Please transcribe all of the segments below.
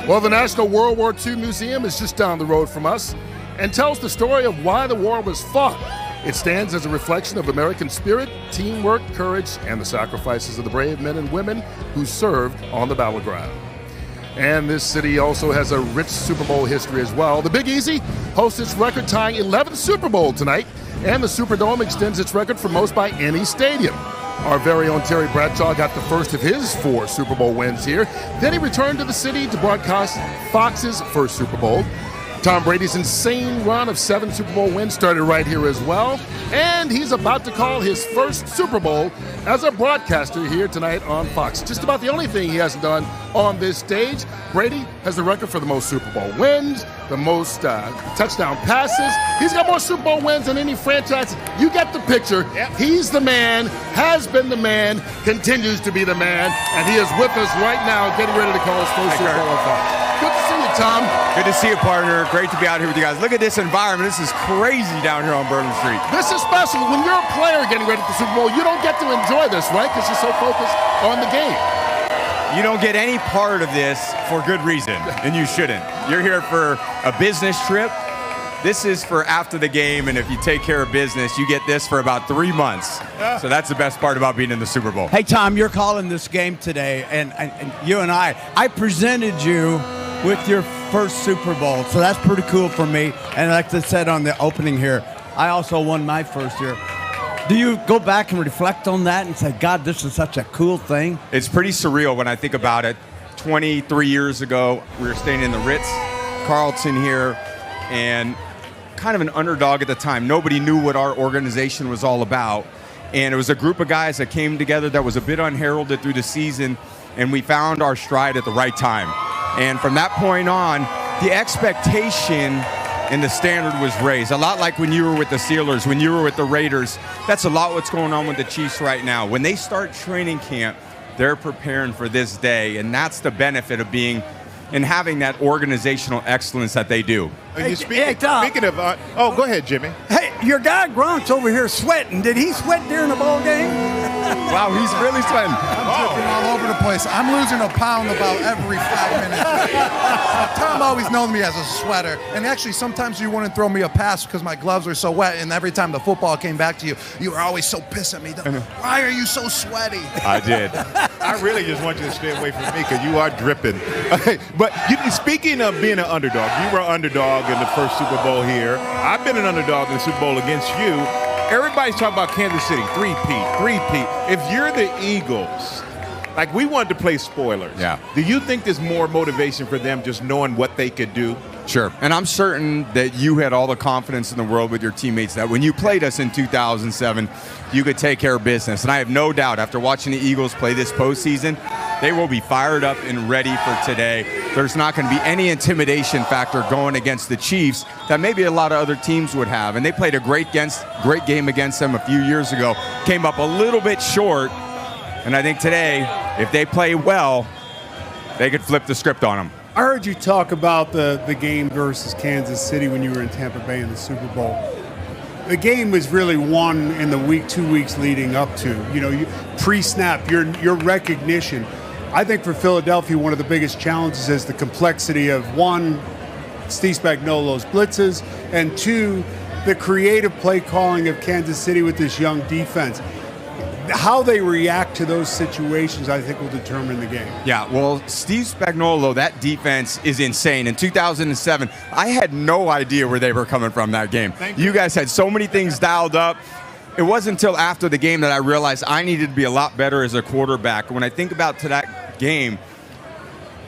Well, the National World War II Museum is just down the road from us and tells the story of why the war was fought. It stands as a reflection of American spirit, teamwork, courage, and the sacrifices of the brave men and women who served on the battleground. And this city also has a rich Super Bowl history as well. The Big Easy hosts its record-tying 11th Super Bowl tonight, and the Superdome extends its record for most by any stadium. Our very own Terry Bradshaw got the first of his 4 Super Bowl wins here. Then he returned to the city to broadcast Fox's first Super Bowl. Tom Brady's insane run of 7 Super Bowl wins started right here as well. And he's about to call his first Super Bowl as a broadcaster here tonight on Fox. Just about the only thing he hasn't done on this stage. Brady has the record for the most Super Bowl wins, the most touchdown passes. He's got more Super Bowl wins than any franchise. You get the picture. Yep. He's the man, has been the man, continues to be the man, and he is with us right now getting ready to call his first Super Bowl on Fox. Good to see you, Tom. Good to see you, partner. Great to be out here with you guys. Look at this environment. This is crazy down here on Bourbon Street. This is special. When you're a player getting ready for the Super Bowl, you don't get to enjoy this, right? Because you're so focused on the game. You don't get any part of this for good reason, and you shouldn't. You're here for a business trip. This is for after the game, and if you take care of business, you get this for about 3 months. So that's the best part about being in the Super Bowl. Hey, Tom, you're calling this game today, and you and I presented you with your first Super Bowl, so that's pretty cool for me. And like I said on the opening here, I also won my first year. Do you go back and reflect on that and say, God, this is such a cool thing? It's pretty surreal when I think about it. 23 years ago, we were staying in the Ritz, Carlton here, and kind of an underdog at the time. Nobody knew what our organization was all about. And it was a group of guys that came together that was a bit unheralded through the season, and we found our stride at the right time. And from that point on, the expectation and the standard was raised. A lot like when you were with the Steelers, when you were with the Raiders. That's a lot what's going on with the Chiefs right now. When they start training camp, they're preparing for this day, and that's the benefit of being and having that organizational excellence that they do. Speaking of, go ahead, Jimmy. Hey, your guy Gronk's over here sweating. Did he sweat during the ball game? Wow, he's really sweating. I'm dripping all over the place. I'm losing a pound about every 5 minutes. Tom always knows me as a sweater. And actually, sometimes you wouldn't throw me a pass because my gloves were so wet. And every time the football came back to you, you were always so pissed at me. Why are you so sweaty? I did. I really just want you to stay away from me because you are dripping. But speaking of being an underdog, you were an underdog in the first Super Bowl here. I've been an underdog in the Super Bowl against you. Everybody's talking about Kansas City, three-peat. If you're the Eagles, like we wanted to play spoilers. Yeah. Do you think there's more motivation for them just knowing what they could do? Sure. And I'm certain that you had all the confidence in the world with your teammates that when you played us in 2007, you could take care of business. And I have no doubt after watching the Eagles play this postseason, they will be fired up and ready for today. There's not going to be any intimidation factor going against the Chiefs that maybe a lot of other teams would have. And they played a great game against them a few years ago. Came up a little bit short. And I think today, if they play well, they could flip the script on them. I heard you talk about the game versus Kansas City when you were in Tampa Bay in the Super Bowl. The game was really won in the 2 weeks leading up to, pre-snap, your recognition. I think for Philadelphia, one of the biggest challenges is the complexity of, one, Steve Spagnuolo's blitzes, and two, the creative play calling of Kansas City with this young defense. How they react to those situations, I think, will determine the game. Yeah, well, Steve Spagnuolo, that defense is insane. In 2007, I had no idea where they were coming from that game. You guys had so many things dialed up. It wasn't until after the game that I realized I needed to be a lot better as a quarterback. When I think about to that game,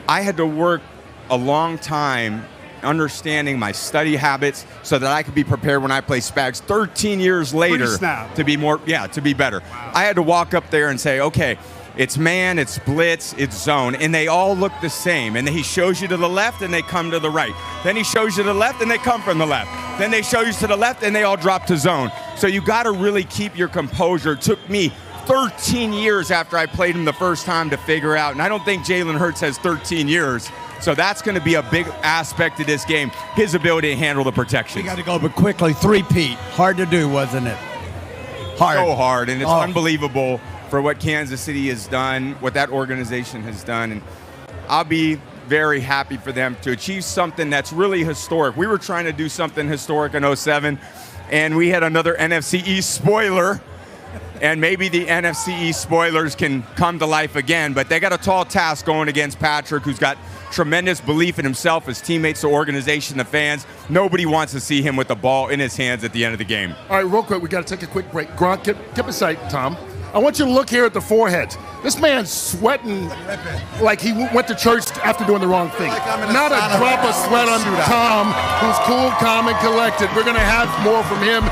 I had to work a long time understanding my study habits so that I could be prepared when I play Spags 13 years later to be better. Wow. I had to walk up there and say, okay, it's man, it's blitz, it's zone, and they all look the same. And then he shows you to the left and they come to the right. Then he shows you to the left and they come from the left. Then they show you to the left and they all drop to zone. So you got to really keep your composure. It took me 13 years after I played him the first time to figure out, and I don't think Jalen Hurts has 13 years. So that's going to be a big aspect of this game, his ability to handle the protection. You got to go, but quickly, three-peat. Hard to do, wasn't it? Hard. So hard, and it's unbelievable for what Kansas City has done, what that organization has done. And I'll be very happy for them to achieve something that's really historic. We were trying to do something historic in 07, and we had another NFC East spoiler, and maybe the NFC East spoilers can come to life again, but they got a tall task going against Patrick, who's got tremendous belief in himself, his teammates, the organization, the fans. Nobody wants to see him with the ball in his hands at the end of the game. All right, real quick, we got to take a quick break. Gronk, keep a sight, Tom. I want you to look here at the foreheads. This man's sweating like he went to church after doing the wrong thing. Like I'm in a Not a sauna drop of right now. sweat on Shootout. Tom, who's cool, calm, and collected. We're going to have more from him